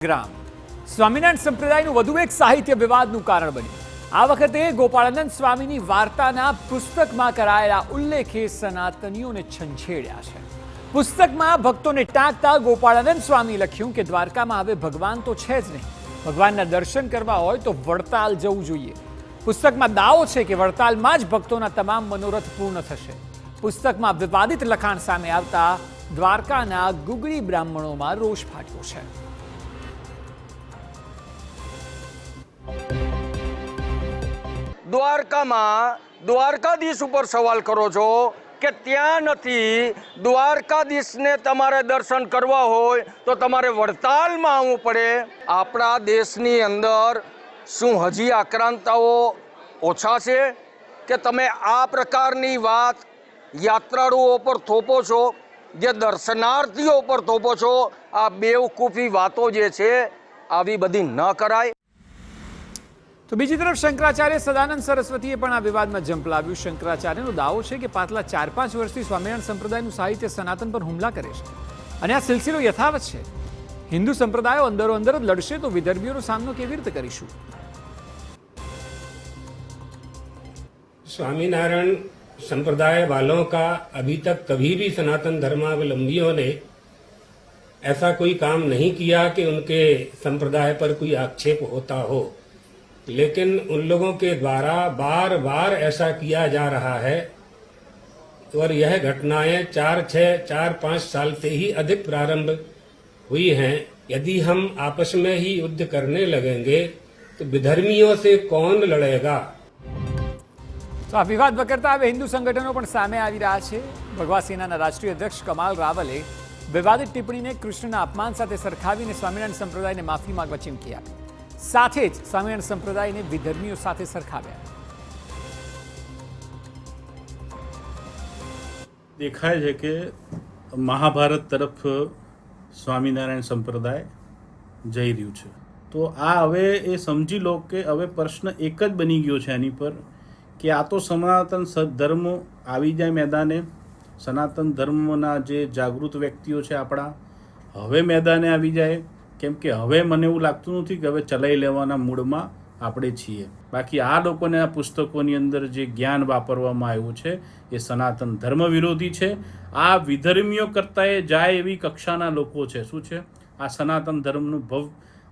ગ્રામ સ્વામિનારાયણ સંપ્રદાયનું વધુ એક સાહિત્ય વિવાદનું કારણ બન્યું। આ વખતે ગોપાળાનંદ સ્વામીની વાર્તાના પુસ્તકમાં કરાયેલા ઉલ્લેખે સનાતનીઓને છંછેડ્યા છે। પુસ્તકમાં ભક્તોને ટાંકતા ગોપાળાનંદ સ્વામી લખ્યું કે દ્વારકામાં હવે ભગવાન તો છે જ નહીં, ભગવાનના દર્શન કરવા હોય તો વડતાલ જવું જોઈએ। પુસ્તકમાં દાવો છે કે વડતાલમાં જ ભક્તોના તમામ મનોરથ પૂર્ણ થશે। પુસ્તકમાં વિવાદિત લખાણ સામે આવતા દ્વારકાના ગુગળી બ્રાહ્મણોમાં રોષ ફાટ્યો છે। દ્વારકામાં દ્વારકાધીશ ઉપર સવાલ કરો છો કે ત્યાં નથી। દ્વારકાધીશને તમારે દર્શન કરવા હોય તો તમારે વડતાલમાં આવવું પડે। આપણા દેશની અંદર શું હજી આક્રાંતાઓ ઓછા છે કે તમે આ પ્રકારની વાત યાત્રાળુઓ પર થોપો છો, જે દર્શનાર્થીઓ પર થોપો છો? આ બેવકૂફી વાતો જે છે આવી બધી ન કરાય। તો બીજી તરફ શંકરાચાર્ય સદાનંદ સરસ્વતીએ પણ આ વિવાદમાં ઝંપલાવ્યું। શંકરાચાર્યનો દાવો છે કે પાછલા 4-5 વર્ષથી સ્વામિનારાયણ સંપ્રદાયનું સાહિત્ય સનાતન પર હુમલા કરે છે અને આ સિલસિલો યથાવત છે। હિન્દુ સંપ્રદાયો અંદરો અંદર જ લડશે તો વિદર્ભીઓનો સામનો કેવી રીતે કરીશું? स्वामीनारायण संप्रदाय वालों का अभी तक कभी भी सनातन धर्मावलंबियों ने ऐसा कोई काम नहीं किया कि उनके संप्रदाय पर कोई आक्षेप होता हो, लेकिन उन लोगों के द्वारा बार बार ऐसा किया जा रहा है और यह घटनाएं 4-5 साल से ही अधिक प्रारंभ हुई हैं। यदि हम आपस में ही युद्ध करने लगेंगे तो विधर्मियों से कौन लड़ेगा? તો આ વિવાદ વકરતા હવે હિન્દુ સંગઠનો પણ સામે આવી રહ્યા છે। ભગવા સેનાના રાષ્ટ્રીય અધ્યક્ષ કમાલ રાવલે વિવાદિત ટિપ્પણીને કૃષ્ણના અપમાન સાથે સરખાવીને સ્વામિનારાયણ સંપ્રદાયને માફી માંગવા ચીમકી આપી। સાથે જ સ્વામિનારાયણ સંપ્રદાયને વિધર્મીઓ સાથે સરખાવ્યા। દેખાય છે કે મહાભારત તરફ સ્વામિનારાયણ સંપ્રદાય જઈ રહ્યું છે। તો આ હવે એ સમજી લો કે હવે પ્રશ્ન એક જ બની ગયો છે એની પર કે આ તો સનાતન ધર્મ આવી જાય મેદાને। સનાતન ધર્મના જે જાગૃત વ્યક્તિઓ છે આપણા હવે મેદાને આવી જાય, કેમ કે હવે મને એવું લાગતું નથી કે હવે ચલાવી લેવાના મૂડમાં આપણે છીએ। બાકી આ લોકોને આ પુસ્તકોની અંદર જે જ્ઞાન વાપરવામાં આવ્યું છે એ સનાતન ધર્મ વિરોધી છે। આ વિધર્મીઓ કરતાં એ જાય એવી કક્ષાના લોકો છે। શું છે? આ સનાતન ધર્મનું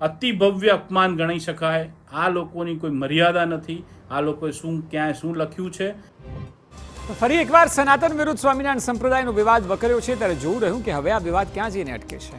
અતિ ભવ્ય અપમાન ગણી શકાય। આ લોકોની કોઈ મર્યાદા નથી। આ લોકોએ ક્યાંય શું લખ્યું છે? તો ફરી એકવાર સનાતન વિરુદ્ધ સ્વામિનારાયણ સંપ્રદાયનો વિવાદ વકર્યો છે, ત્યારે જોવું રહ્યું કે હવે આ વિવાદ ક્યાં જઈને અટકે છે।